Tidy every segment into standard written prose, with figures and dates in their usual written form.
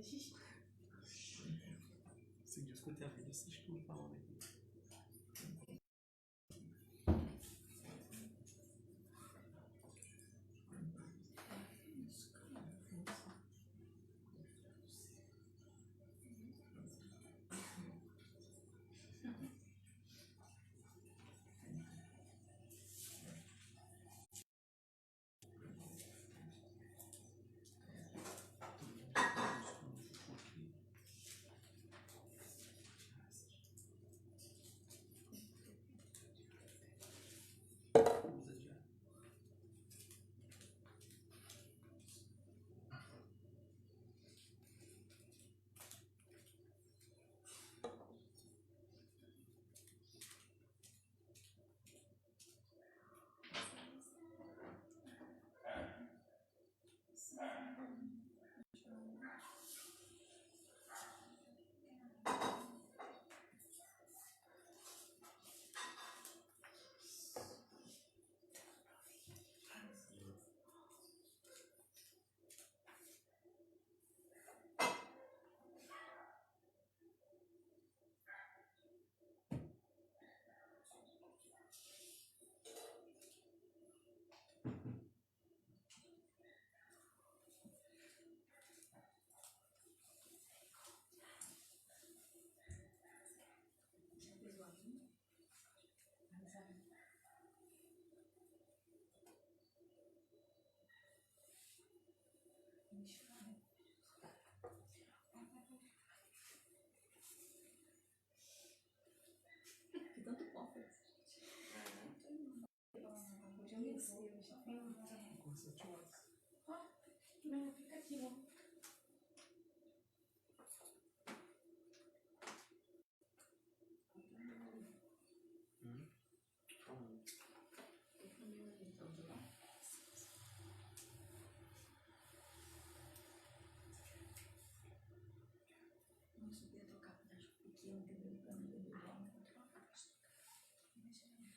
xixi. Esse dia eu escutei a vida, vocês tudo falando aqui. Que tanto pó foi isso, gente. Hoje eu me sei, hoje eu tenho. Com 7 horas. Ó, meu aplicativo. Não sabia tocar pedaço pequeno que deu pra mim beber lá, mas vou trocar. Parece demais.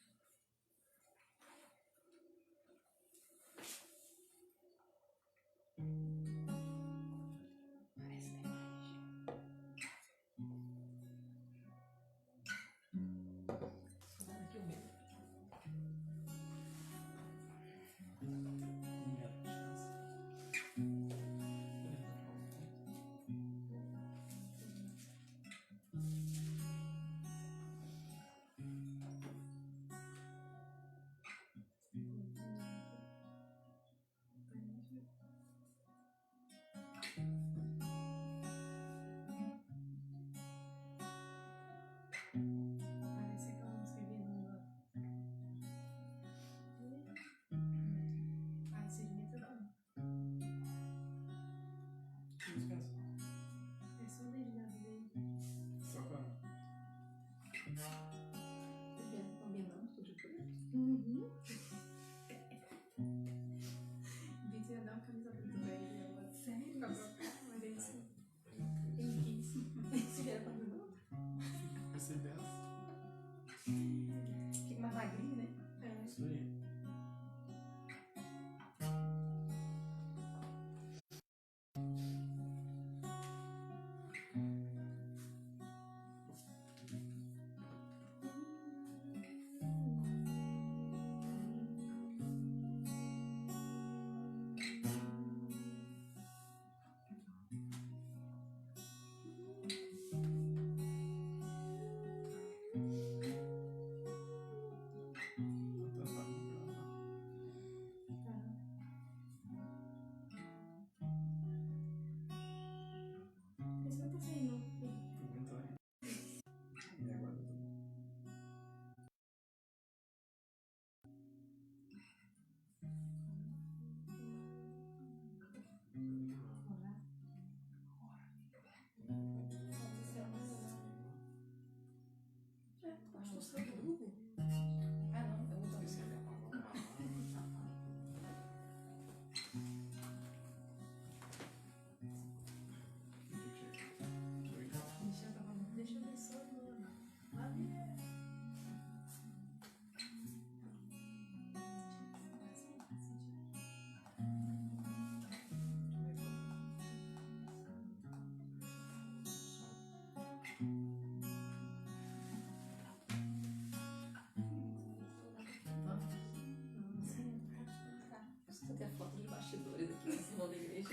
Agora que eu bebo. Parece aquela música de Lula. Ah, esse jeito não. Que música é essa? É só o dedilhado dele. Só quando? Combinando tudo de preto. Uhum. Vitor ia dar uma camisa preta pra ele agora. Sério? Pra trocar, mas ele disse. Ele quis. Você já tá mudando? Percebe essa? Fica mais magrinho, né? É. Isso aí. Você tem a foto de bastidores aqui nesse salão da igreja.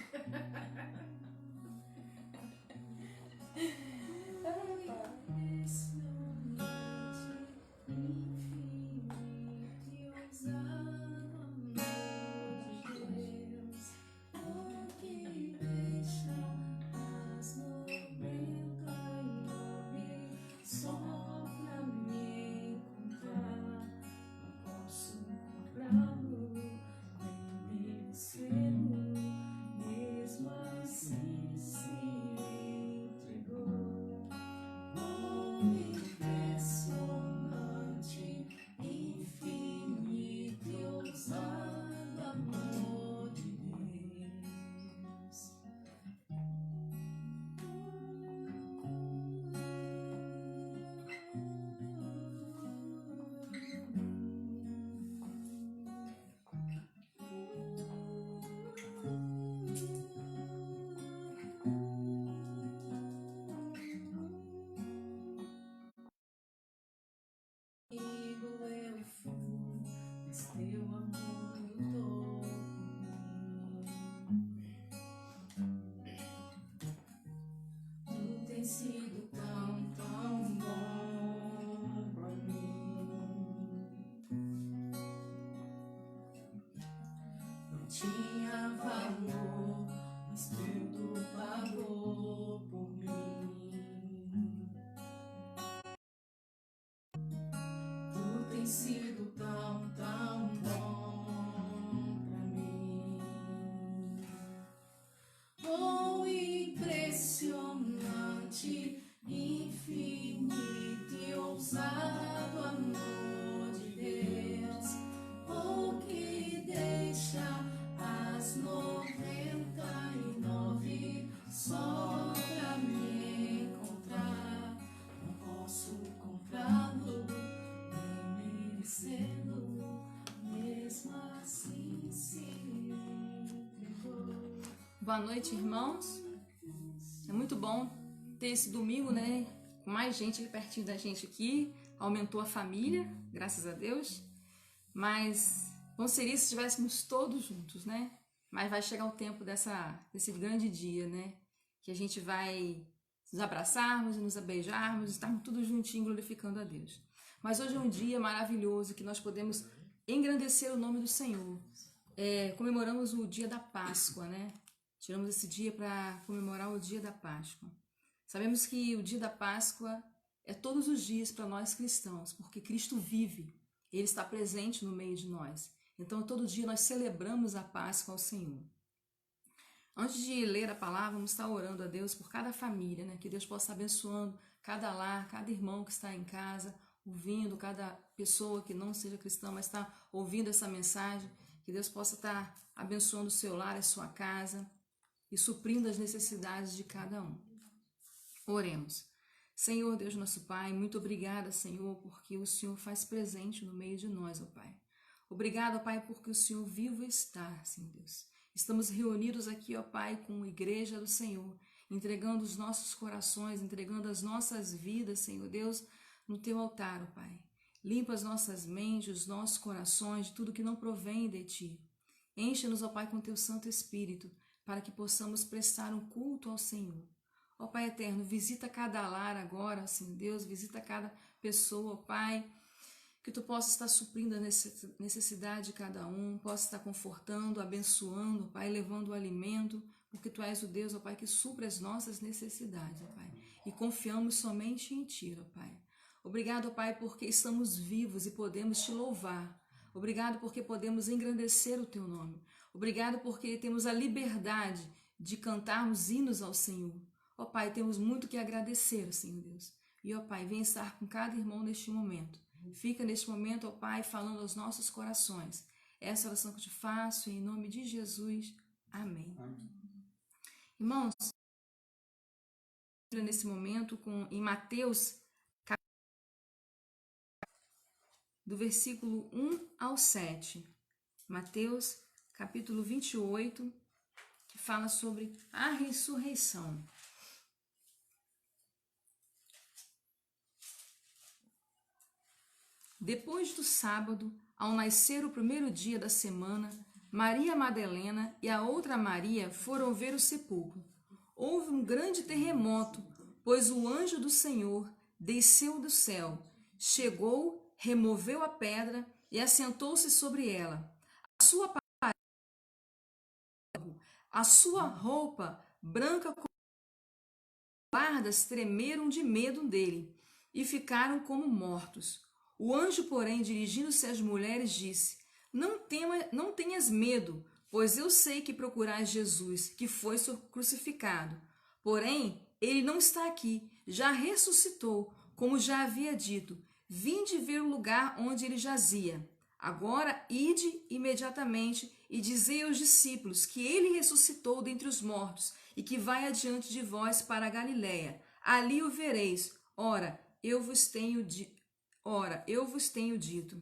Sido tão, tão bom pra mim. Não tinha valor, mas tudo pagou por mim. Tu tem sido tão, tão bom pra mim. Oh, impressionante, infinito e ousado amor de Deus, o que deixa as 99 só pra me encontrar. Não posso comprá-lo, nem merecê-lo, mesmo assim se entregou. Boa noite, irmãos. É muito bom ter esse domingo, né? Com mais gente aqui pertinho da gente aqui. Aumentou a família, graças a Deus. Mas bom seria se estivéssemos todos juntos, né? Mas vai chegar o tempo desse grande dia, né? Que a gente vai nos abraçarmos e nos beijarmos, estarmos todos juntinhos glorificando a Deus. Mas hoje é um dia maravilhoso que nós podemos engrandecer o nome do Senhor. Comemoramos o dia da Páscoa, né? Tiramos esse dia para comemorar o dia da Páscoa. Sabemos que o dia da Páscoa é todos os dias para nós cristãos, porque Cristo vive, Ele está presente no meio de nós. Então, todo dia nós celebramos a Páscoa ao Senhor. Antes de ler a palavra, vamos estar orando a Deus por cada família, né? Que Deus possa estar abençoando cada lar, cada irmão que está em casa, ouvindo, cada pessoa que não seja cristã, mas está ouvindo essa mensagem. Que Deus possa estar abençoando o seu lar, a sua casa, e suprindo as necessidades de cada um. Oremos. Senhor Deus nosso Pai, muito obrigada, Senhor, porque o Senhor faz presente no meio de nós, ó Pai. Obrigada, Pai, porque o Senhor vivo está, Senhor Deus. Estamos reunidos aqui, ó Pai, com a igreja do Senhor, entregando os nossos corações, entregando as nossas vidas, Senhor Deus, no Teu altar, ó Pai. Limpa as nossas mentes, os nossos corações, de tudo que não provém de Ti. Enche-nos, ó Pai, com Teu Santo Espírito, para que possamos prestar um culto ao Senhor. Ó Pai eterno, visita cada lar agora, Senhor Deus, visita cada pessoa, ó Pai, que Tu possas estar suprindo a necessidade de cada um, possa estar confortando, abençoando, ó Pai, levando o alimento, porque Tu és o Deus, ó Pai, que supre as nossas necessidades, ó Pai, e confiamos somente em Ti, ó Pai. Obrigado, ó Pai, porque estamos vivos e podemos Te louvar. Obrigado porque podemos engrandecer o Teu nome. Obrigado porque temos a liberdade de cantarmos hinos ao Senhor. Ó Pai, temos muito que agradecer, Senhor Deus. E, ó Pai, vem estar com cada irmão neste momento. Fica neste momento, ó Pai, falando aos nossos corações. Essa oração que eu te faço, em nome de Jesus. Amém. Amém. Irmãos, nesse momento em Mateus, do versículo 1 ao 7. Mateus, capítulo 28, que fala sobre a ressurreição. Depois do sábado, ao nascer o primeiro dia da semana, Maria Madalena e a outra Maria foram ver o sepulcro. Houve um grande terremoto, pois o anjo do Senhor desceu do céu, chegou, removeu a pedra e assentou-se sobre ela. A sua roupa branca como guardas tremeram de medo dele e ficaram como mortos. O anjo, porém, dirigindo-se às mulheres, disse: Não tenhas medo, pois eu sei que procurais Jesus, que foi crucificado. Porém, ele não está aqui, já ressuscitou, como já havia dito. Vinde ver o lugar onde ele jazia. Agora ide imediatamente e dizei aos discípulos que ele ressuscitou dentre os mortos e que vai adiante de vós para a Galiléia. Ali o vereis. Ora, eu vos tenho dito.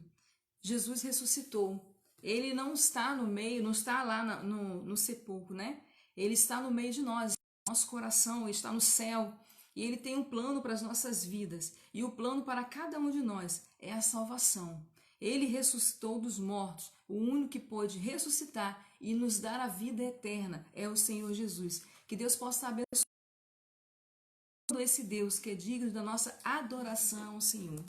Jesus ressuscitou. Ele não está no meio, não está lá no sepulcro, né? Ele está no meio de nós. Nosso coração, ele está no céu. E ele tem um plano para as nossas vidas. E o plano para cada um de nós é a salvação. Ele ressuscitou dos mortos. O único que pôde ressuscitar e nos dar a vida eterna é o Senhor Jesus. Que Deus possa abençoar esse Deus que é digno da nossa adoração ao Senhor.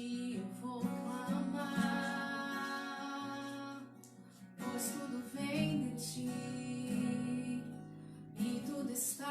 Eu vou clamar, pois tudo vem de ti e tudo está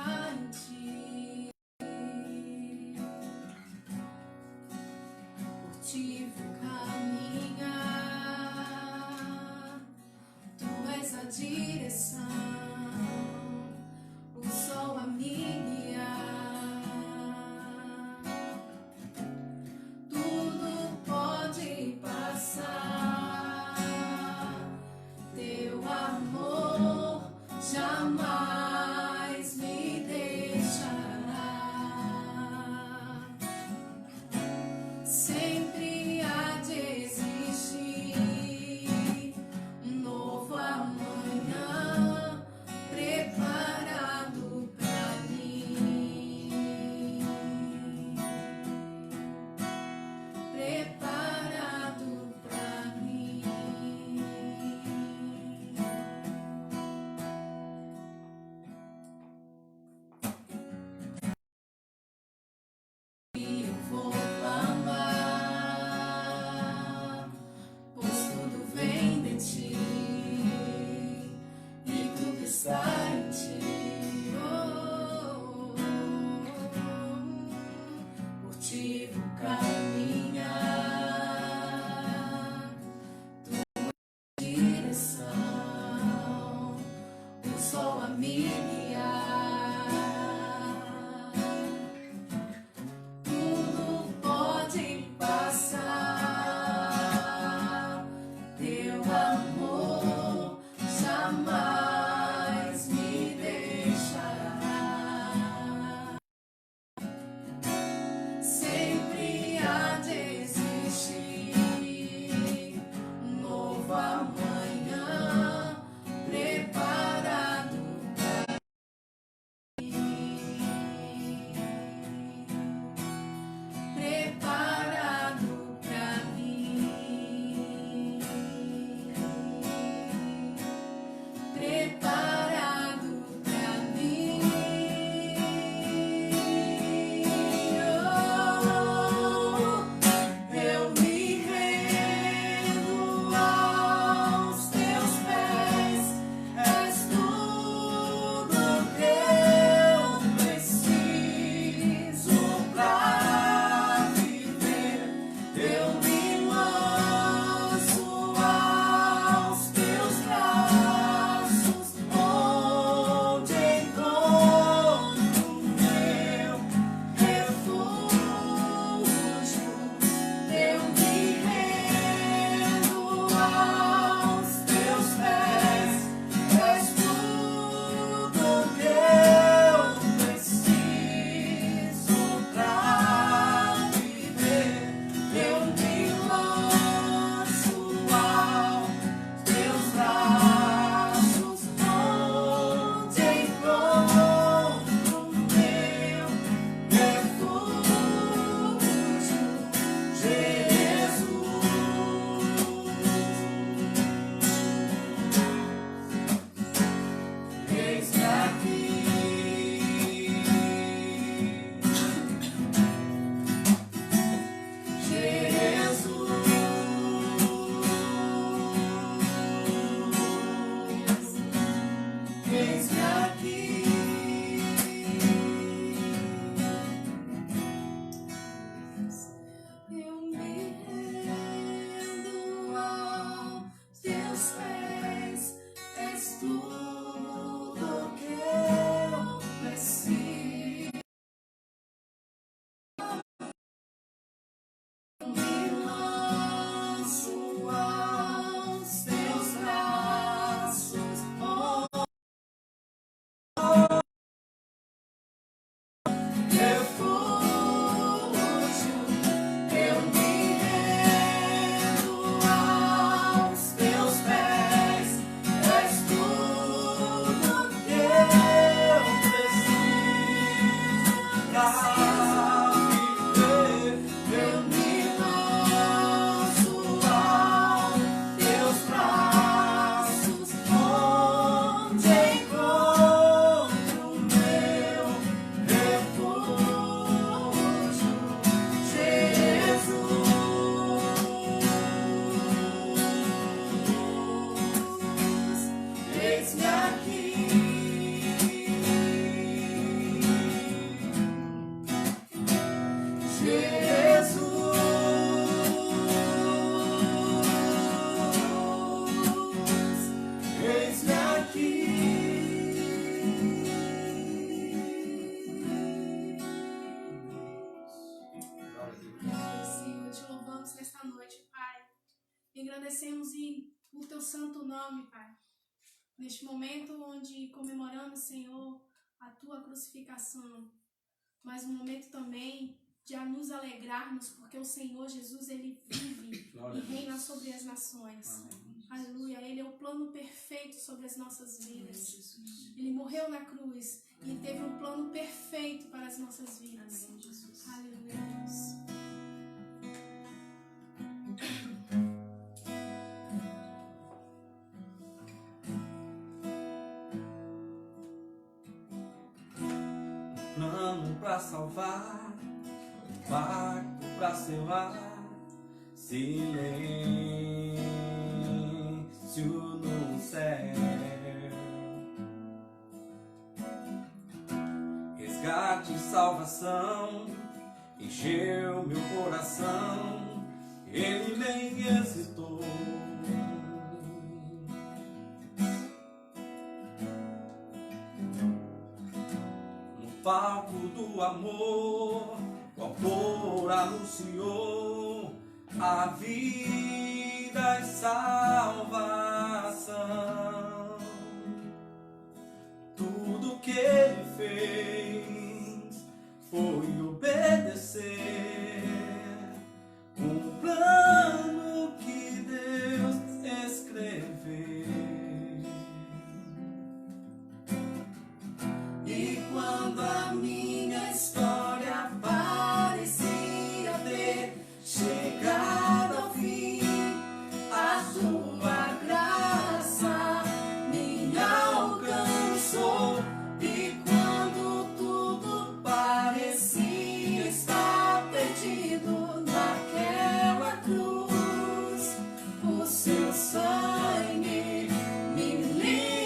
agradecemos o teu santo nome, Pai. Neste momento onde comemoramos, Senhor, a tua crucificação, mas um momento também de a nos alegrarmos, porque o Senhor Jesus, Ele vive e reina sobre as nações. Aleluia. Ele é o plano perfeito sobre as nossas vidas. Ele morreu na cruz e teve um plano perfeito para as nossas vidas. Aleluia, Deus. Plano pra salvar, pacto pra selar, silêncio no céu, resgate e salvação, encheu meu coração, ele nem hesitou. Palco do amor, o autor anunciou a vida e salvação. Tudo que ele fez foi obedecer um plano que Deus escreveu. E quando a minha história parecia ter chegado ao fim, a tua graça me alcançou. E quando tudo parecia estar perdido naquela cruz, o seu sangue me libertou.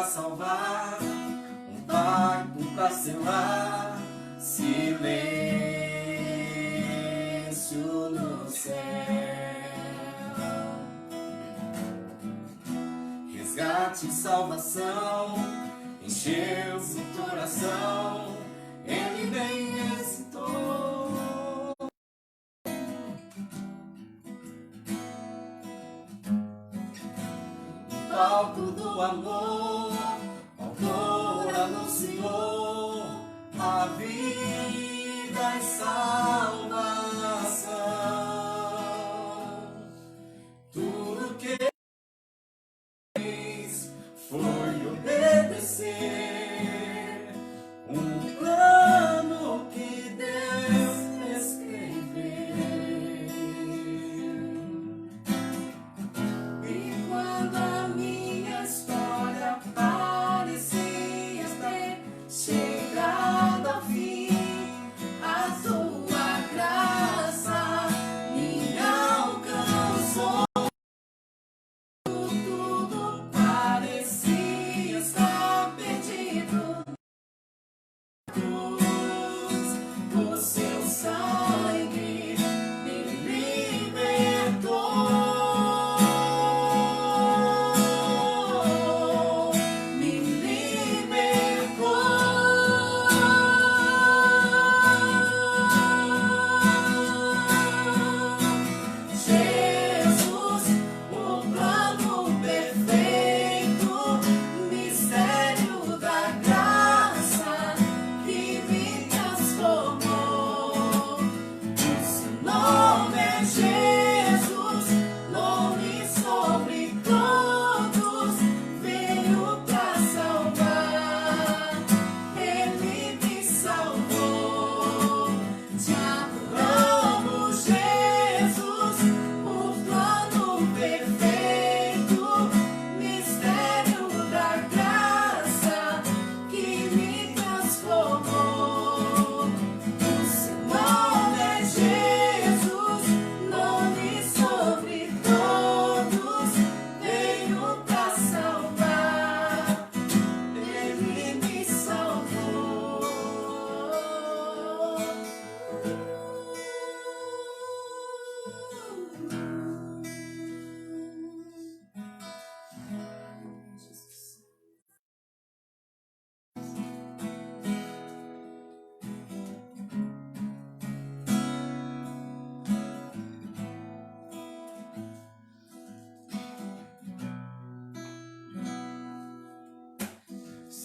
Salvar, um pacto pra selar, silêncio no céu, resgate e salvação, encheu seu coração, ele nem hesitou. Palco do amor, autor anunciou a vida e salvação. Tudo que fez foi obedecer um plano que Deus escreveu. E quando a minha história parecia ter chegado ao fim, a tua graça me alcançou. Tudo parecia estar perdido.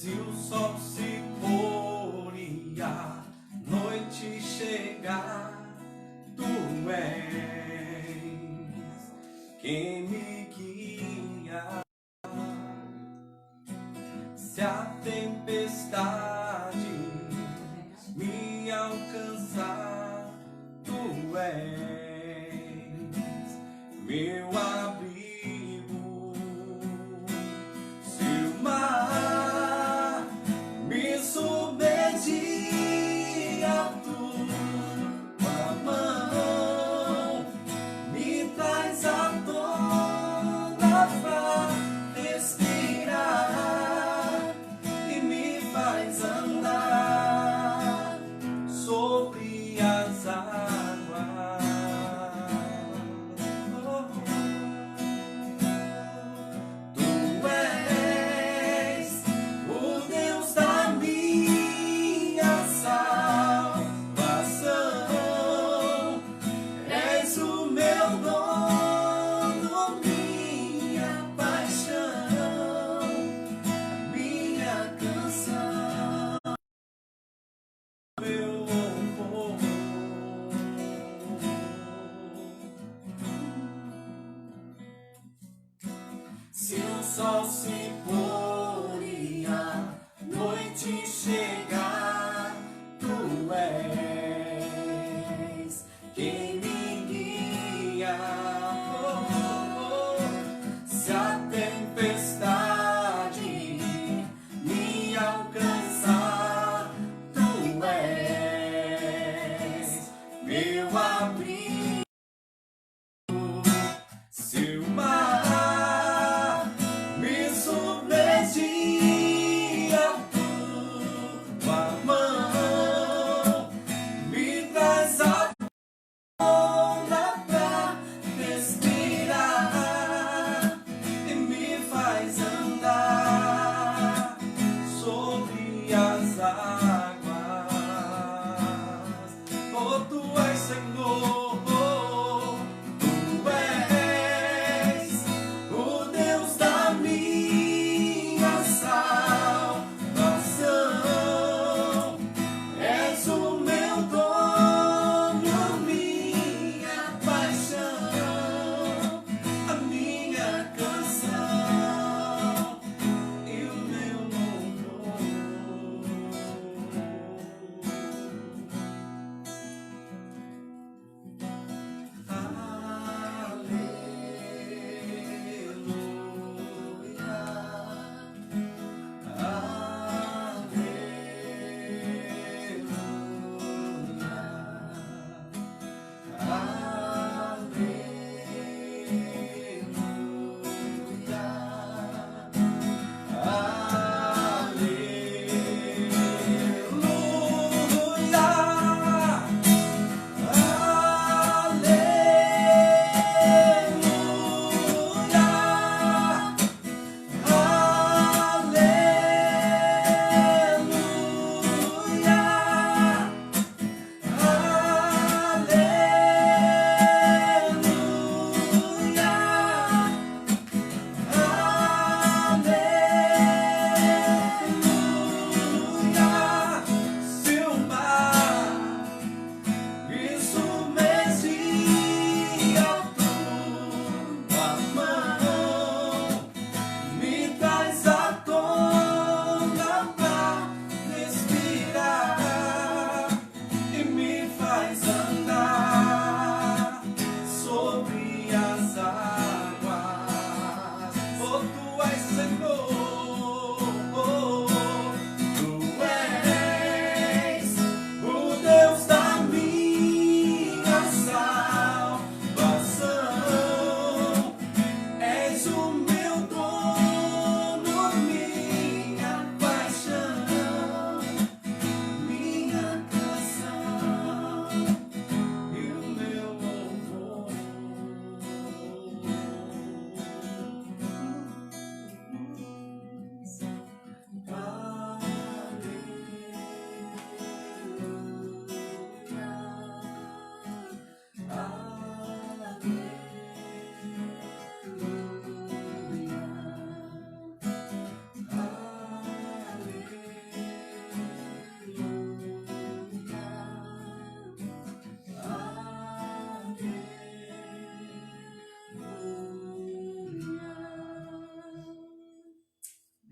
Se o sol se pôr e a noite chegar, tu és quem me guia. Se a tempestade me alcançar, tu és meu abrigo. Se o mar me submergir, a tua mão me traz à tona pra respirar e me faz andar sobre as águas.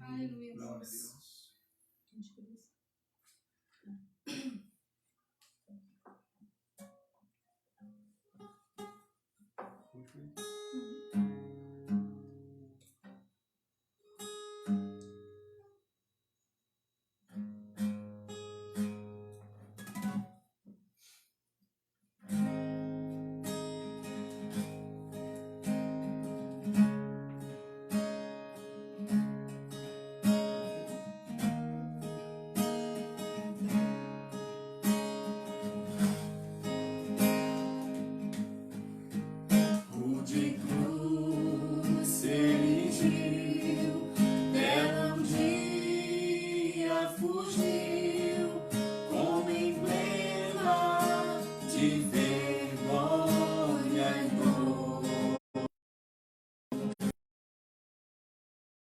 Aleluia, Glória a Deus. Deus. De cruz se erigiu, dela um dia fugiu, como emblema de vergonha e dor.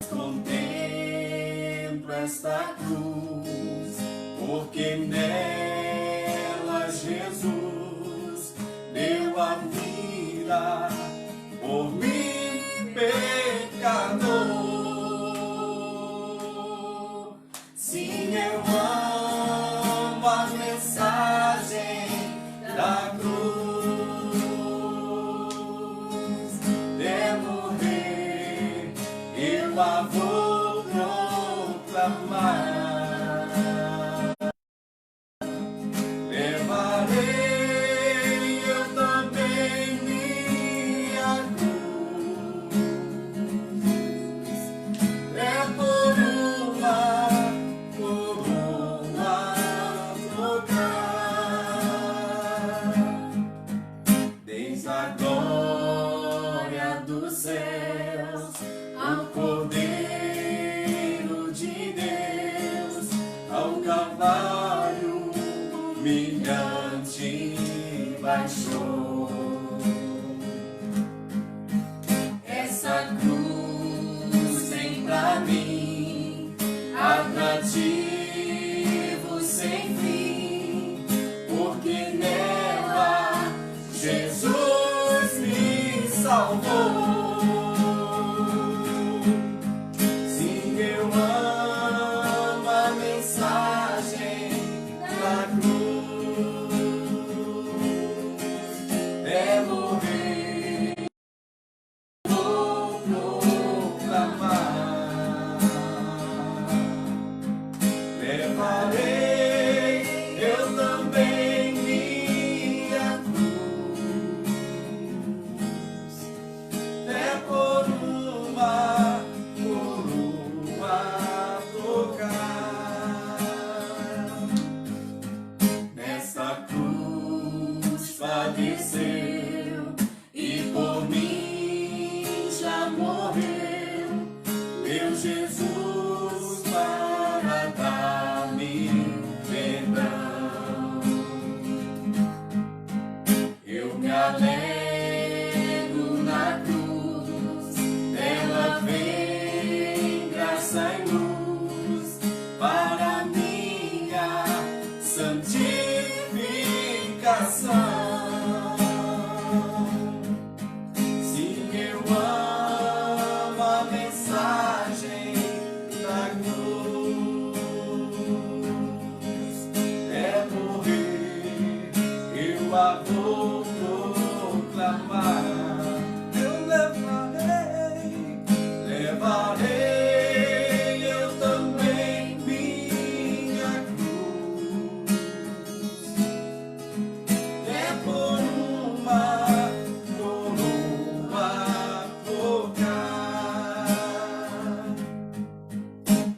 Contemplo esta cruz, porque nela Jesus deu a vida por mim, pecador. Sim, eu amo a mensagem da cruz. De morrer, eu a vou proclamar. Levarei eu também minha cruz, é por uma tocar, desde a glória dos céus ao Cordeiro de Deus, ao Calvário humilhante baixou. Essa cruz tem pra mim atrativo sem fim, porque nela Jesus me salvou. Sim, eu amo a mensagem da cruz. É morrer, vou proclamar. Levarei eu também minha cruz, é por uma tocar. Nessa cruz padeceu e por mim já morreu, meu Jesus, para dar-me perdão. Eu me alegro na cruz, ela vem graça e luz para minha santificação. Sim, eu amo a mensagem da cruz. É morrer, eu a vou proclamar. Eu levarei eu também minha cruz. É por uma tocar.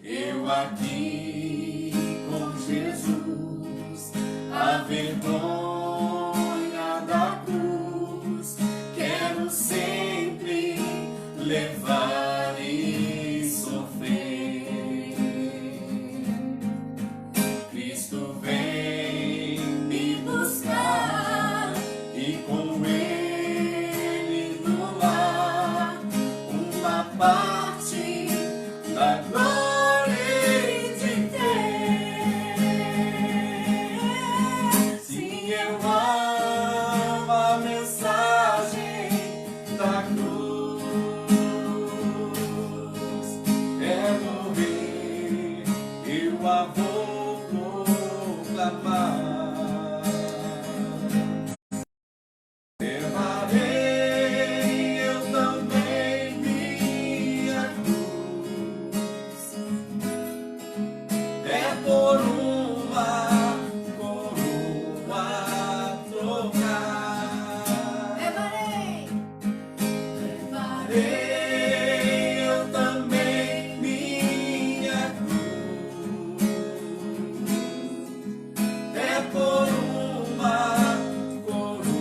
Eu aqui com Jesus, a vergonha da cruz, quero sempre levar e sofrer. Cristo vem me buscar e com Ele no lar uma parte da glória de ter. Sim, eu tua vou proclamar. Levarei eu também minha cruz, é por uma coroa trocar. Levarei Eu também minha cruz, é por uma coroa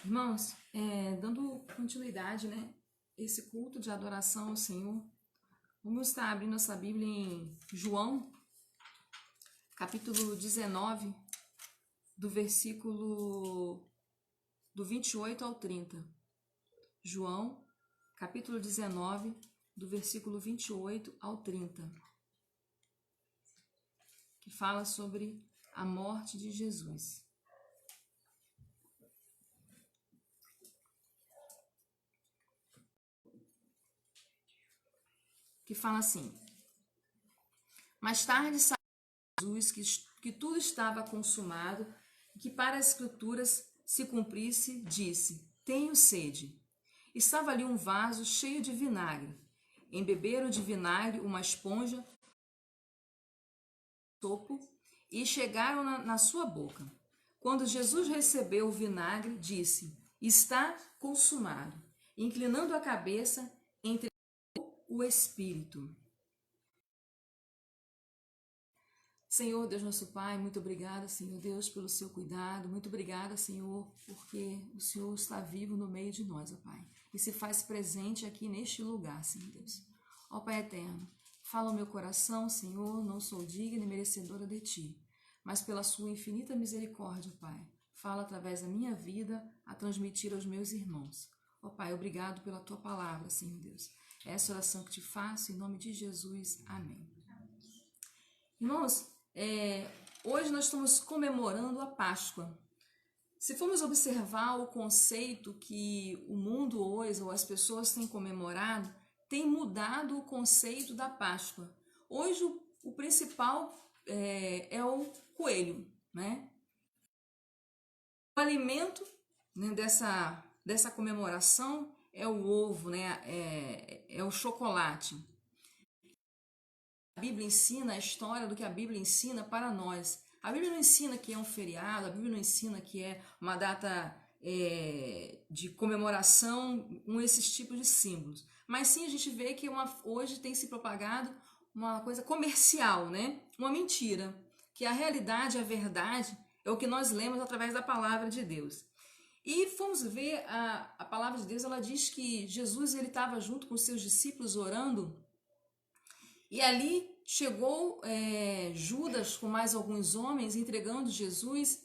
Irmãos, dando continuidade, né? Esse culto de adoração ao Senhor, vamos estar abrindo nossa Bíblia em João, capítulo 19, do versículo do 28 ao 30. João, capítulo 19, do versículo 28 ao 30, que fala sobre a morte de Jesus. Que fala assim: mais tarde saiu Jesus que tudo estava consumado e que para as Escrituras se cumprisse, disse: tenho sede. Estava ali um vaso cheio de vinagre. Embeberam de vinagre uma esponja, sopo, e chegaram na sua boca. Quando Jesus recebeu o vinagre, disse: está consumado. Inclinando a cabeça, entregou o Espírito. Senhor, Deus nosso Pai, muito obrigada, Senhor Deus, pelo seu cuidado. Muito obrigada, Senhor, porque o Senhor está vivo no meio de nós, ó Pai, e se faz presente aqui neste lugar, Senhor Deus. Ó Pai eterno, fala o meu coração, Senhor, não sou digna e merecedora de Ti, mas pela sua infinita misericórdia, Pai, fala através da minha vida a transmitir aos meus irmãos. Ó Pai, obrigado pela Tua palavra, Senhor Deus. Essa oração que te faço, em nome de Jesus. Amém. Irmãos, hoje nós estamos comemorando a Páscoa. Se formos observar o conceito que o mundo hoje, ou as pessoas têm comemorado, tem mudado o conceito da Páscoa. Hoje o principal é o coelho, né? O alimento, né, dessa comemoração é o ovo, né? É o chocolate. A Bíblia ensina a história do que a Bíblia ensina para nós. A Bíblia não ensina que é um feriado, a Bíblia não ensina que é uma data de comemoração com esses tipos de símbolos. Mas sim, a gente vê que hoje tem se propagado uma coisa comercial, né? Uma mentira, que a realidade, a verdade, é o que nós lemos através da palavra de Deus. E fomos ver a palavra de Deus, ela diz que Jesus ele estava junto com os seus discípulos orando, e ali chegou Judas com mais alguns homens entregando Jesus,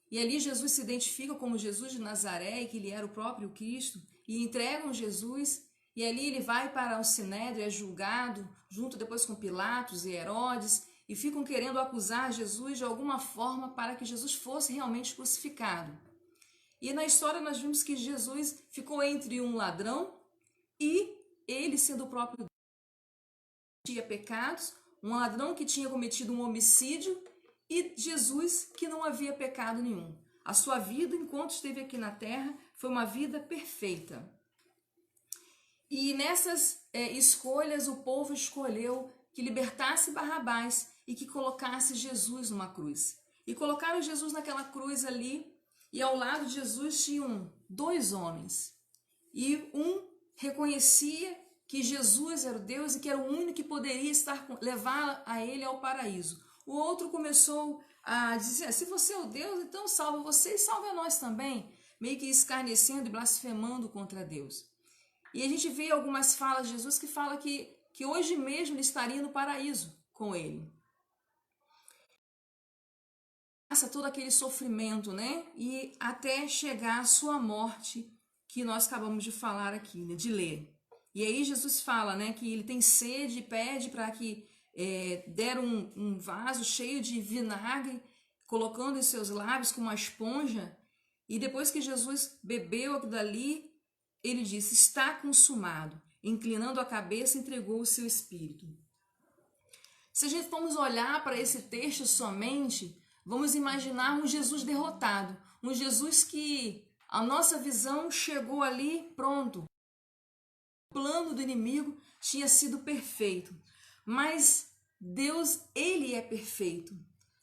e ali Jesus se identifica como Jesus de Nazaré, que ele era o próprio Cristo, e entregam Jesus, e ali ele vai para o Sinédrio, é julgado, junto depois com Pilatos e Herodes, e ficam querendo acusar Jesus de alguma forma para que Jesus fosse realmente crucificado. E na história nós vimos que Jesus ficou entre um ladrão e ele, sendo o próprio Deus, tinha pecados, um ladrão que tinha cometido um homicídio e Jesus que não havia pecado nenhum. A sua vida, enquanto esteve aqui na terra, foi uma vida perfeita. E nessas escolhas, o povo escolheu que libertasse Barrabás e que colocasse Jesus numa cruz. E colocaram Jesus naquela cruz ali, e ao lado de Jesus tinham dois homens. E um reconhecia que Jesus era o Deus e que era o único que poderia levar a ele ao paraíso. O outro começou a dizer: se você é o Deus, então salva você e salve a nós também, meio que escarnecendo e blasfemando contra Deus. E a gente vê algumas falas de Jesus que fala que hoje mesmo ele estaria no paraíso com ele. Passa todo aquele sofrimento, né? E até chegar a sua morte, que nós acabamos de falar aqui, né, de ler. E aí Jesus fala, né, que ele tem sede e pede para que deram um vaso cheio de vinagre, colocando em seus lábios com uma esponja. E depois que Jesus bebeu aquilo dali, ele disse, está consumado. Inclinando a cabeça, entregou o seu espírito. Se a gente formos olhar para esse texto somente, vamos imaginar um Jesus derrotado. Um Jesus que a nossa visão chegou ali, pronto. O plano do inimigo tinha sido perfeito. Mas Deus, ele é perfeito.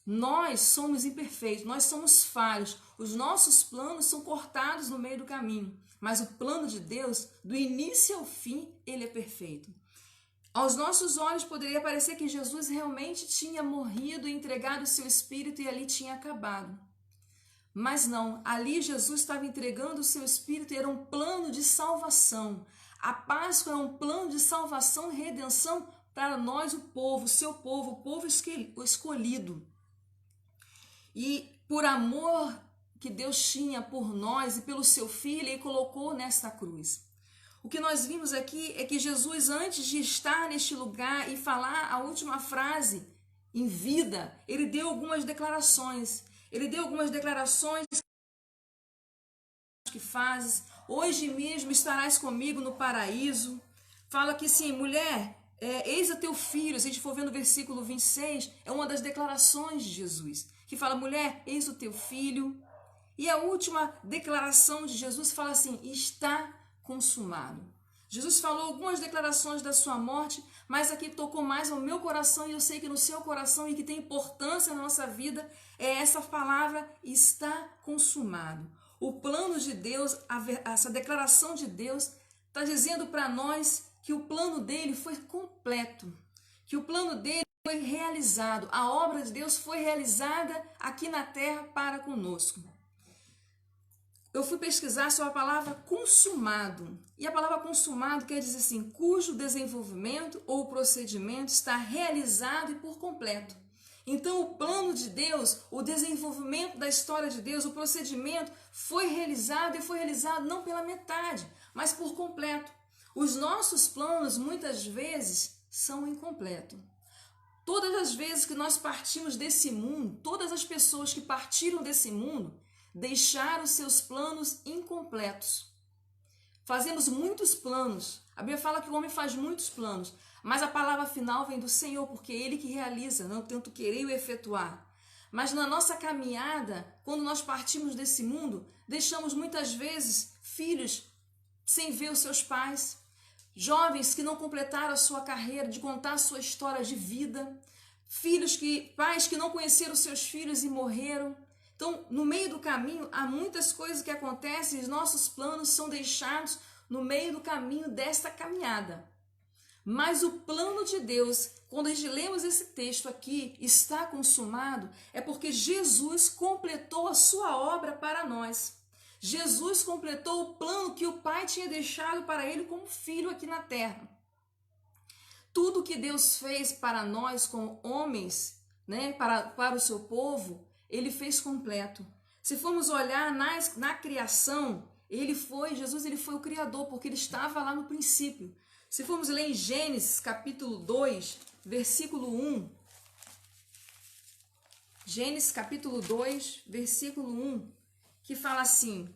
Nós somos imperfeitos, nós somos falhos. Os nossos planos são cortados no meio do caminho. Mas o plano de Deus, do início ao fim, ele é perfeito. Aos nossos olhos poderia parecer que Jesus realmente tinha morrido e entregado o seu espírito e ali tinha acabado. Mas não, ali Jesus estava entregando o seu espírito e era um plano de salvação. A Páscoa é um plano de salvação e redenção para nós, o povo, seu povo, o povo escolhido. E por amor que Deus tinha por nós e pelo seu Filho, ele colocou nesta cruz. O que nós vimos aqui é que Jesus, antes de estar neste lugar e falar a última frase em vida, ele deu algumas declarações. Ele deu algumas declarações que fazes, hoje mesmo estarás comigo no paraíso. Fala que sim, mulher, eis a teu filho. Se a gente for ver no versículo 26, é uma das declarações de Jesus, que fala, mulher, eis o teu filho. E a última declaração de Jesus fala assim, está consumado. Jesus falou algumas declarações da sua morte, mas aqui tocou mais ao meu coração, e eu sei que no seu coração, e que tem importância na nossa vida, é essa palavra, está consumado. O plano de Deus, essa declaração de Deus, está dizendo para nós que o plano dele foi completo, que o plano dele foi realizado, a obra de Deus foi realizada aqui na terra para conosco. Eu fui pesquisar sobre a palavra consumado, e a palavra consumado quer dizer assim, cujo desenvolvimento ou procedimento está realizado e por completo. Então o plano de Deus, o desenvolvimento da história de Deus, o procedimento foi realizado e foi realizado não pela metade, mas por completo. Os nossos planos muitas vezes são incompletos. Todas as vezes que nós partimos desse mundo, todas as pessoas que partiram desse mundo, deixaram seus planos incompletos. Fazemos muitos planos. A Bíblia fala que o homem faz muitos planos, mas a palavra final vem do Senhor, porque é Ele que realiza, não tanto querer o efetuar. Mas na nossa caminhada, quando nós partimos desse mundo, deixamos muitas vezes filhos sem ver os seus pais, jovens que não completaram a sua carreira, de contar a sua história de vida, pais que não conheceram seus filhos e morreram. Então, no meio do caminho, há muitas coisas que acontecem e os nossos planos são deixados no meio do caminho desta caminhada. Mas o plano de Deus, quando a gente lemos esse texto aqui, está consumado, é porque Jesus completou a sua obra para nós. Jesus completou o plano que o Pai tinha deixado para ele como filho aqui na terra. Tudo que Deus fez para nós como homens, né, para o seu povo, ele fez completo. Se formos olhar na criação, Jesus ele foi o Criador, porque ele estava lá no princípio. Se formos ler em Gênesis capítulo 2, versículo 1, Gênesis capítulo 2, versículo 1, que fala assim,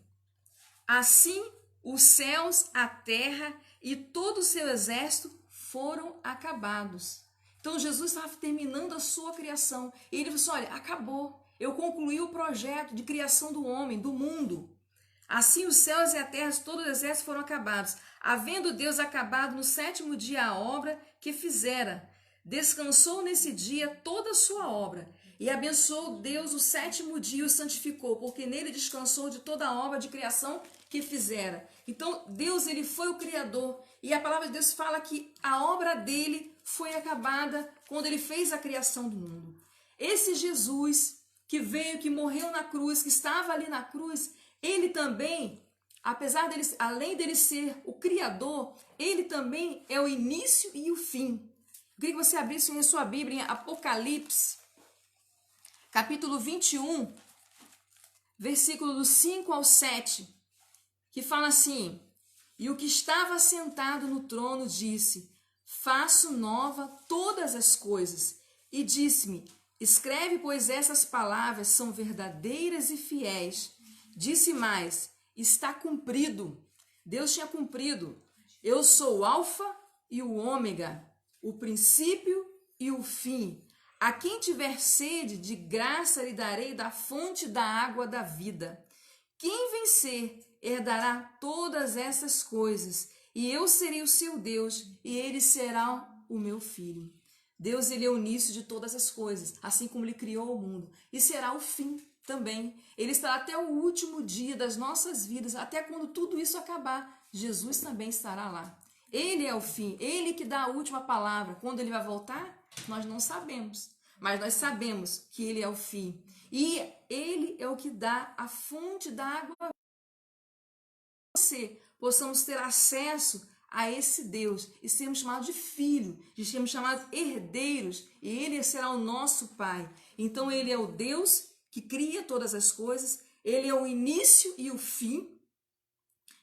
assim os céus, a terra e todo o seu exército foram acabados. Então Jesus estava terminando a sua criação, e ele falou assim, olha, acabou. Eu concluí o projeto de criação do homem, do mundo. Assim os céus e a terra, todo o exército foram acabados. Havendo Deus acabado no 7º dia a obra que fizera, descansou nesse dia toda a sua obra. E abençoou Deus o 7º dia e o santificou, porque nele descansou de toda a obra de criação que fizera. Então Deus ele foi o Criador. E a palavra de Deus fala que a obra dele foi acabada quando ele fez a criação do mundo. Esse Jesus que veio, que morreu na cruz, que estava ali na cruz, ele também, além dele ser o Criador, ele também é o início e o fim. Eu queria que você abrisse em sua Bíblia em Apocalipse, capítulo 21, versículo do 5 ao 7. que fala assim: e o que estava sentado no trono disse: faço nova todas as coisas. E disse-me: escreve, pois essas palavras são verdadeiras e fiéis. Disse mais: está cumprido. Deus tinha cumprido. Eu sou o Alfa e o Ômega, o princípio e o fim. A quem tiver sede, de graça lhe darei da fonte da água da vida. Quem vencer herdará todas essas coisas, e eu serei o seu Deus, e ele será o meu filho. Deus, ele é o início de todas as coisas, assim como ele criou o mundo, e será o fim também. Ele estará até o último dia das nossas vidas, até quando tudo isso acabar. Jesus também estará lá. Ele é o fim, ele que dá a última palavra. Quando ele vai voltar, nós não sabemos, mas nós sabemos que ele é o fim. E ele é o que dá a fonte da água. Você possamos ter acesso a esse Deus e sermos chamados de filho, de sermos chamados herdeiros, e ele será o nosso Pai. Então ele é o Deus que cria todas as coisas, ele é o início e o fim,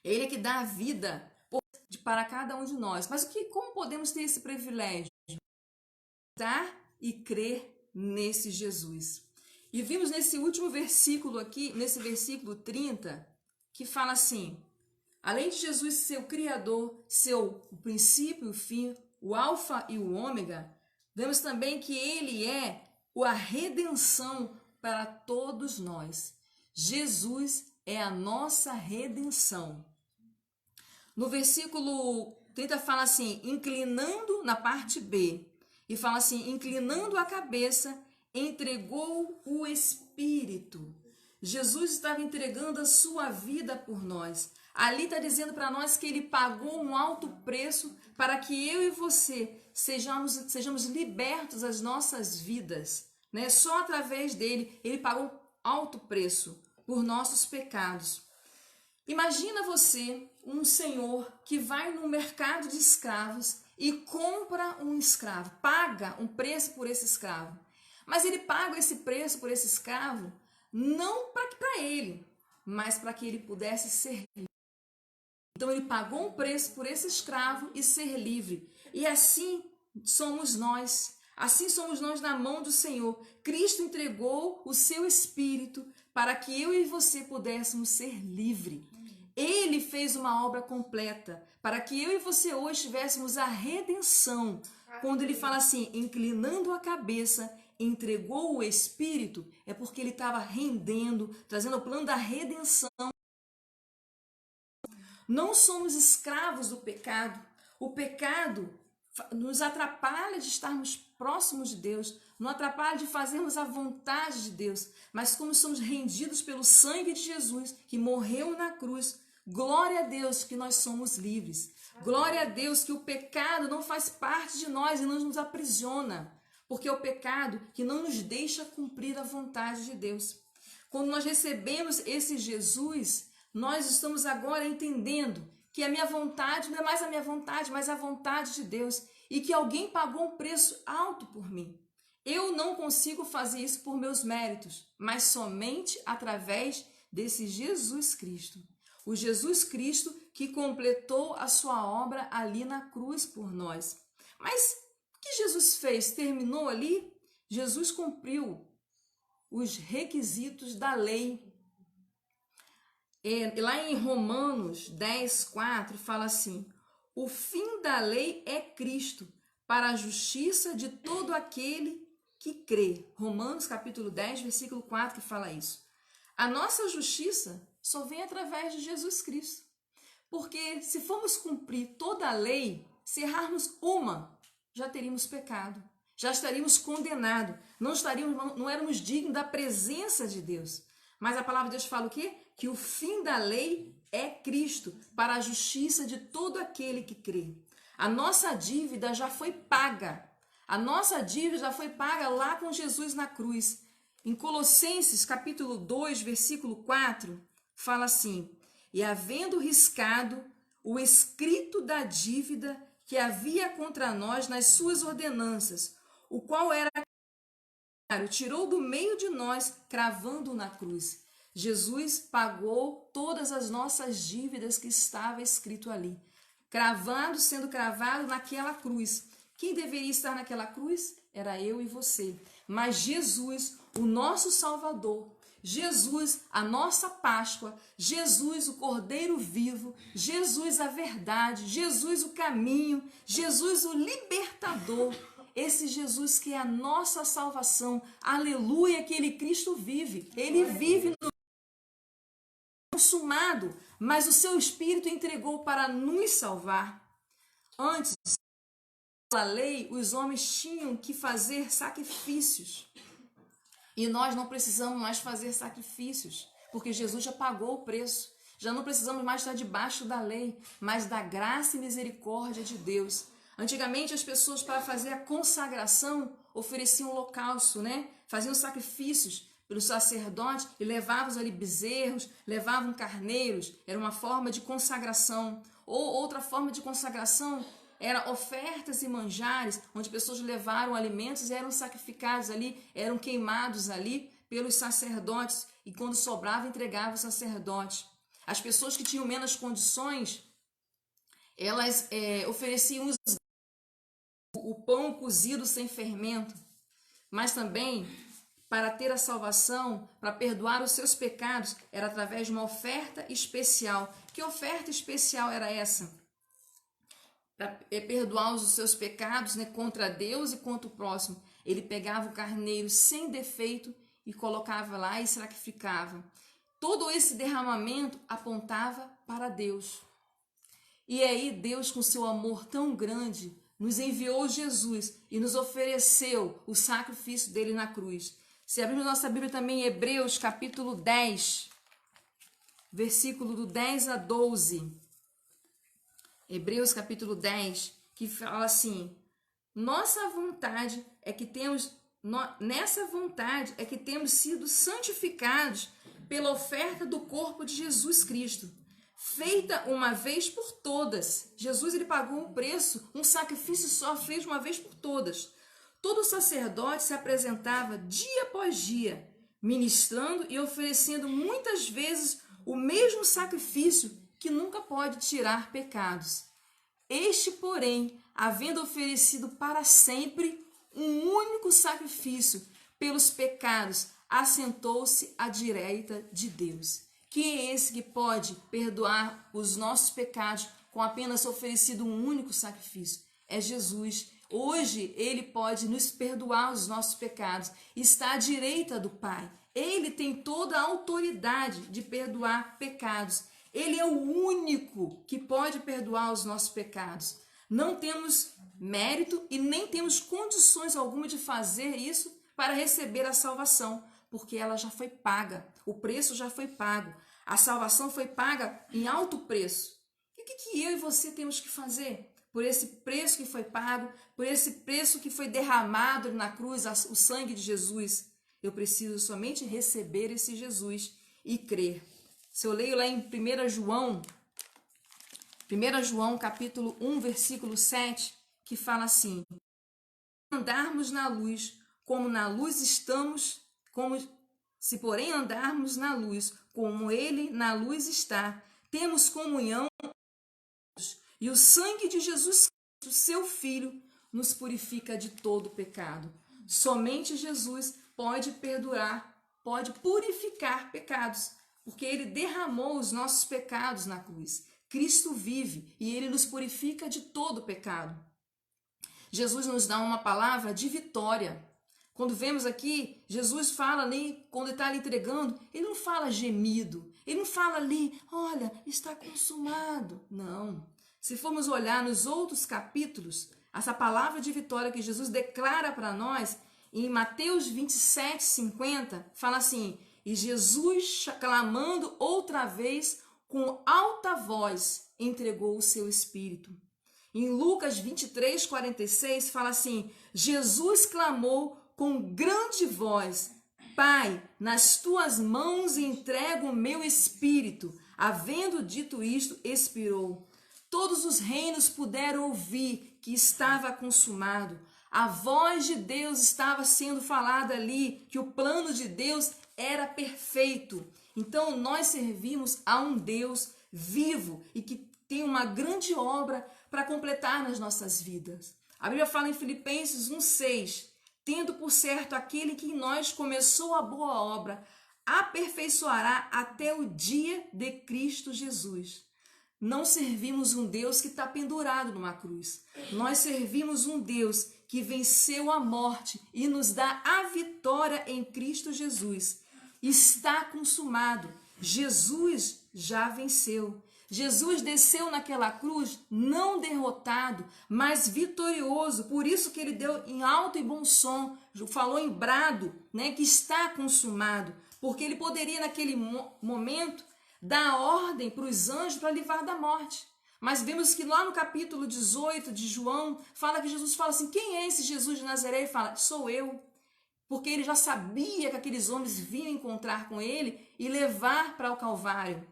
ele é que dá a vida para cada um de nós. Mas como podemos ter esse privilégio? Dar e crer nesse Jesus. E vimos nesse último versículo aqui, nesse versículo 30, que fala assim: além de Jesus ser o Criador, ser o princípio e o fim, o Alfa e o Ômega, vemos também que ele é a redenção para todos nós. Jesus é a nossa redenção. No versículo 30 fala assim, inclinando, na parte B, e fala assim, inclinando a cabeça, entregou o Espírito. Jesus estava entregando a sua vida por nós. Ali está dizendo para nós que ele pagou um alto preço para que eu e você sejamos libertos das nossas vidas, né? Só através dele, ele pagou alto preço por nossos pecados. Imagina você, um senhor que vai no mercado de escravos e compra um escravo, paga um preço por esse escravo. Mas ele paga esse preço por esse escravo não para ele, mas para que ele pudesse ser livre. Então ele pagou um preço por esse escravo e ser livre. E assim somos nós. Assim somos nós na mão do Senhor. Cristo entregou o seu Espírito para que eu e você pudéssemos ser livres. Ele fez uma obra completa para que eu e você hoje tivéssemos a redenção. Quando ele fala assim, inclinando a cabeça, entregou o Espírito, é porque ele estava rendendo, trazendo o plano da redenção. Não somos escravos do pecado. O pecado nos atrapalha de estarmos próximos de Deus, não atrapalha de fazermos a vontade de Deus. Mas como somos rendidos pelo sangue de Jesus, que morreu na cruz, glória a Deus que nós somos livres. Glória a Deus que o pecado não faz parte de nós e não nos aprisiona. Porque é o pecado que não nos deixa cumprir a vontade de Deus. Quando nós recebemos esse Jesus, nós estamos agora entendendo que a minha vontade não é mais a minha vontade, mas a vontade de Deus. E que alguém pagou um preço alto por mim. Eu não consigo fazer isso por meus méritos, mas somente através desse Jesus Cristo. O Jesus Cristo que completou a sua obra ali na cruz por nós. Mas o que Jesus fez? Terminou ali? Jesus cumpriu os requisitos da lei. Lá em Romanos 10, 4, fala assim, o fim da lei é Cristo, para a justiça de todo aquele que crê. Romanos capítulo 10, versículo 4, que fala isso. A nossa justiça só vem através de Jesus Cristo. Porque se formos cumprir toda a lei, se errarmos uma, já teríamos pecado, já estaríamos condenados, não éramos dignos da presença de Deus. Mas a palavra de Deus fala o quê? Que o fim da lei é Cristo, para a justiça de todo aquele que crê. A nossa dívida já foi paga. A nossa dívida já foi paga lá com Jesus na cruz. Em Colossenses capítulo 2, versículo 4, fala assim, e havendo riscado o escrito da dívida que havia contra nós nas suas ordenanças, o qual era tirou do meio de nós, cravando-o na cruz. Jesus pagou todas as nossas dívidas que estava escrito ali, sendo cravado naquela cruz. Quem deveria estar naquela cruz? Era eu e você. Mas Jesus, o nosso Salvador, Jesus, a nossa Páscoa, Jesus, o Cordeiro vivo, Jesus, a verdade, Jesus, o caminho, Jesus, o libertador, esse Jesus que é a nossa salvação, aleluia, aquele Cristo vive, ele vive no consumado, mas o seu Espírito entregou para nos salvar. Antes da lei, os homens tinham que fazer sacrifícios. E nós não precisamos mais fazer sacrifícios, porque Jesus já pagou o preço. Já não precisamos mais estar debaixo da lei, mas da graça e misericórdia de Deus. Antigamente as pessoas, para fazer a consagração, ofereciam holocausto, né? Faziam sacrifícios pelos sacerdotes e levavam ali bezerros, levavam carneiros. Era uma forma de consagração. Ou outra forma de consagração era ofertas e manjares, onde pessoas levaram alimentos e eram sacrificados ali, eram queimados ali pelos sacerdotes, e quando sobrava, entregava o sacerdote. As pessoas que tinham menos condições, elas ofereciam o pão cozido sem fermento, mas também, para ter a salvação, para perdoar os seus pecados, era através de uma oferta especial. Que oferta especial era essa? Para perdoar os seus pecados, né, contra Deus e contra o próximo. Ele pegava o carneiro sem defeito e colocava lá e sacrificava. Todo esse derramamento apontava para Deus. E aí Deus, com seu amor tão grande, nos enviou Jesus e nos ofereceu o sacrifício dele na cruz. Se abrimos nossa Bíblia também em Hebreus capítulo 10, versículo do 10 a 12. Hebreus capítulo 10, que fala assim: nessa vontade é que temos sido santificados pela oferta do corpo de Jesus Cristo, feita uma vez por todas. Jesus, ele pagou um preço, um sacrifício só, fez uma vez por todas. Todo sacerdote se apresentava dia após dia, ministrando e oferecendo muitas vezes o mesmo sacrifício que nunca pode tirar pecados. Este, porém, havendo oferecido para sempre um único sacrifício pelos pecados, assentou-se à direita de Deus. Quem é esse que pode perdoar os nossos pecados com apenas oferecido um único sacrifício? É Jesus. Hoje ele pode nos perdoar os nossos pecados. Está à direita do Pai. Ele tem toda a autoridade de perdoar pecados. Ele é o único que pode perdoar os nossos pecados. Não temos mérito e nem temos condições alguma de fazer isso para receber a salvação, porque ela já foi paga, o preço já foi pago, a salvação foi paga em alto preço. E o que eu e você temos que fazer por esse preço que foi pago, por esse preço que foi derramado na cruz, o sangue de Jesus? Eu preciso somente receber esse Jesus e crer. Se eu leio lá em 1 João capítulo 1, versículo 7, que fala assim: andarmos na luz, como na luz estamos, se porém andarmos na luz, como ele na luz está, temos comunhão com Deus, e o sangue de Jesus Cristo, seu Filho, nos purifica de todo pecado. Somente Jesus pode perdoar, pode purificar pecados, porque ele derramou os nossos pecados na cruz. Cristo vive e ele nos purifica de todo pecado. Jesus nos dá uma palavra de vitória. Quando vemos aqui, Jesus fala ali, quando ele está ali entregando, ele não fala gemido, ele não fala ali, olha, está consumado. Não. Se formos olhar nos outros capítulos, essa palavra de vitória que Jesus declara para nós, em Mateus 27, 50, fala assim: e Jesus, clamando outra vez, com alta voz, entregou o seu espírito. Em Lucas 23, 46, fala assim: Jesus clamou com grande voz: Pai, nas tuas mãos entrego o meu espírito. Havendo dito isto, expirou. Todos os reinos puderam ouvir que estava consumado. A voz de Deus estava sendo falada ali, que o plano de Deus era perfeito. Então nós servimos a um Deus vivo e que tem uma grande obra para completar nas nossas vidas. A Bíblia fala em Filipenses 1,6: tendo por certo aquele que em nós começou a boa obra, aperfeiçoará até o dia de Cristo Jesus. Não servimos um Deus que está pendurado numa cruz. Nós servimos um Deus que venceu a morte e nos dá a vitória em Cristo Jesus. Está consumado. Jesus já venceu. Jesus desceu naquela cruz não derrotado, mas vitorioso. Por isso que ele deu em alto e bom som, falou em brado, né, que está consumado. Porque ele poderia naquele momento dar ordem para os anjos para livrar da morte. Mas vemos que lá no capítulo 18 de João, fala que Jesus fala assim: quem é esse Jesus de Nazaré? Ele fala: sou eu. Porque ele já sabia que aqueles homens vinham encontrar com ele e levar para o Calvário.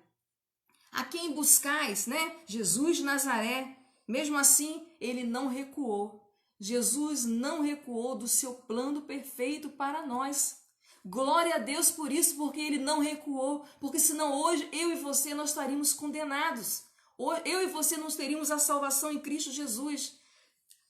A quem buscais, né? Jesus de Nazaré. Mesmo assim, ele não recuou. Jesus não recuou do seu plano perfeito para nós. Glória a Deus por isso, porque ele não recuou. Porque senão hoje eu e você nós estaríamos condenados. Eu e você não teríamos a salvação em Cristo Jesus.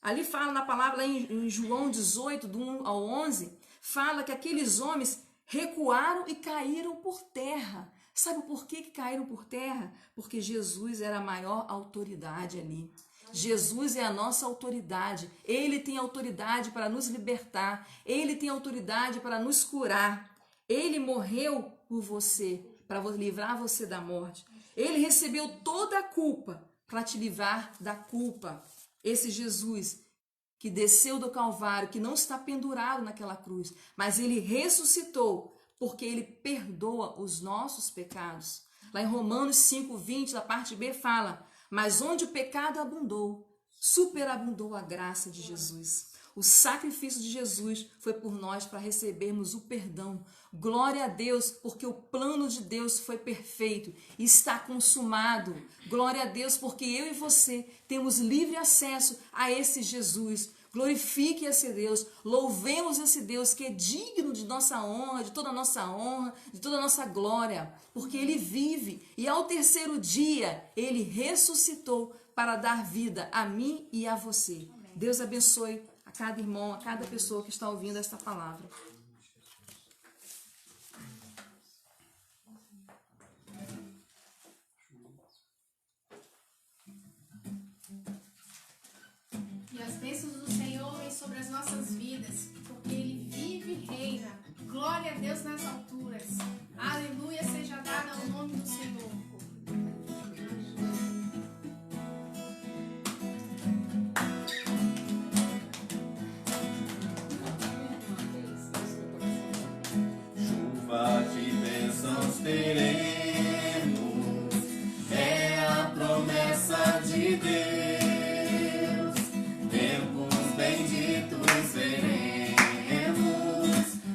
Ali fala na palavra, lá em João 18, do 1 ao 11, fala que aqueles homens recuaram e caíram por terra. Sabe por que caíram por terra? Porque Jesus era a maior autoridade ali. Jesus é a nossa autoridade. Ele tem autoridade para nos libertar. Ele tem autoridade para nos curar. Ele morreu por você, para livrar você da morte. Ele recebeu toda a culpa para te livrar da culpa. Esse Jesus que desceu do Calvário, que não está pendurado naquela cruz, mas ele ressuscitou, porque ele perdoa os nossos pecados. Lá em Romanos 5:20, da parte B, fala: mas onde o pecado abundou, superabundou a graça de Jesus. O sacrifício de Jesus foi por nós para recebermos o perdão. Glória a Deus, porque o plano de Deus foi perfeito e está consumado. Glória a Deus, porque eu e você temos livre acesso a esse Jesus. Glorifique esse Deus, louvemos esse Deus que é digno de nossa honra, de toda a nossa glória, porque Ele vive e ao terceiro dia Ele ressuscitou para dar vida a mim e a você. Amém. Deus abençoe a cada irmão, a cada pessoa que está ouvindo esta palavra. E as bênçãos do Senhor vêm sobre as nossas vidas, porque Ele vive e reina. Glória a Deus nas alturas. Aleluia seja dada ao nome do Senhor. Chuva de bênçãos teremos, é a promessa de Deus. Tempos benditos veremos,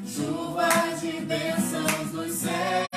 chuva de bênçãos dos céus.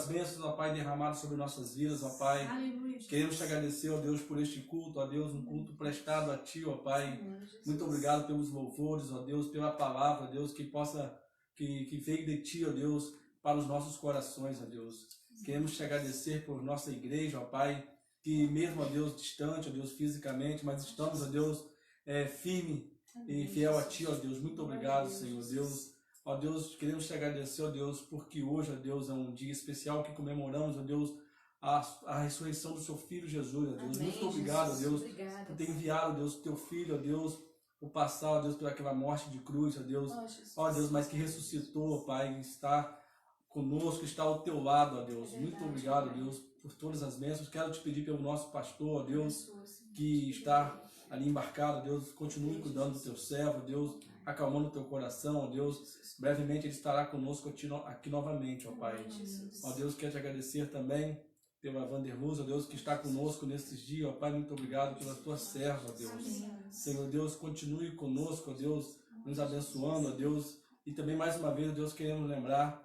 tuas bênçãos, ó Pai, derramadas sobre nossas vidas, ó Pai. Aleluia. Queremos te agradecer, ó Deus, por este culto, ó Deus, um culto prestado a Ti, ó Pai. Muito obrigado pelos louvores, ó Deus, pela palavra, ó Deus, que veio de Ti, ó Deus, para os nossos corações, ó Deus. Queremos te agradecer por nossa igreja, ó Pai, que mesmo, ó Deus, distante, ó Deus, fisicamente, mas estamos, ó Deus, firme e fiel a Ti, ó Deus. Muito obrigado, Senhor Deus. Ó Deus, queremos te agradecer, ó Deus, porque hoje, ó Deus, é um dia especial que comemoramos, ó Deus, a ressurreição do seu Filho Jesus, ó Deus. Amém, muito obrigado, Jesus. ó Deus, Obrigada. por ter enviado, ó Deus, teu Filho, ó Deus, por passar, ó Deus, por aquela morte de cruz, ó Deus. Ó Deus, mas que ressuscitou, ó Pai, está conosco, está ao teu lado, ó Deus. Muito obrigado, ó Deus, por todas as bênçãos. Quero te pedir pelo nosso pastor, ó Deus, que está ali embarcado, ó Deus, continue cuidando do teu servo, ó Deus, acalmando o teu coração, ó Deus. Brevemente ele estará conosco aqui novamente, ó Pai. Ó Deus, quero te agradecer também pela Vanderluz, ó Deus, que está conosco nesses dias, ó Pai. Muito obrigado pela tua serva, ó Deus. Senhor Deus, continue conosco, ó Deus, nos abençoando, ó Deus. E também mais uma vez, ó Deus, queremos lembrar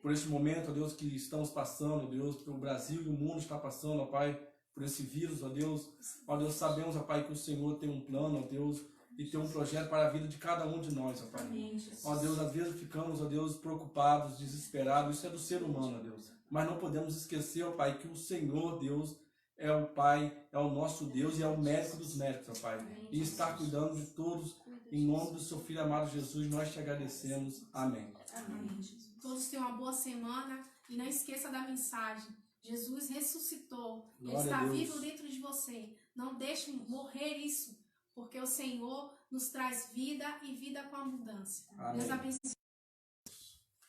por esse momento, ó Deus, que estamos passando, ó Deus, que o Brasil e o mundo está passando, ó Pai, por esse vírus, ó Deus. Ó Deus, sabemos, ó Pai, que o Senhor tem um plano, ó Deus, e tem um projeto para a vida de cada um de nós, ó Pai. Ó Deus, às vezes ficamos, ó Deus, preocupados, desesperados, isso é do ser humano, ó Deus. Mas não podemos esquecer, ó Pai, que o Senhor, Deus, é o Pai, é o nosso Deus e é o médico dos médicos, ó Pai. E está cuidando de todos, em nome do seu Filho amado Jesus, nós te agradecemos. Amém. Todos tenham uma boa semana e não esqueça da mensagem. Jesus ressuscitou. Ele Glória está a Deus. vivo dentro de você. Não deixe morrer isso, porque o Senhor nos traz vida e vida com abundância. Amém. Deus abençoe.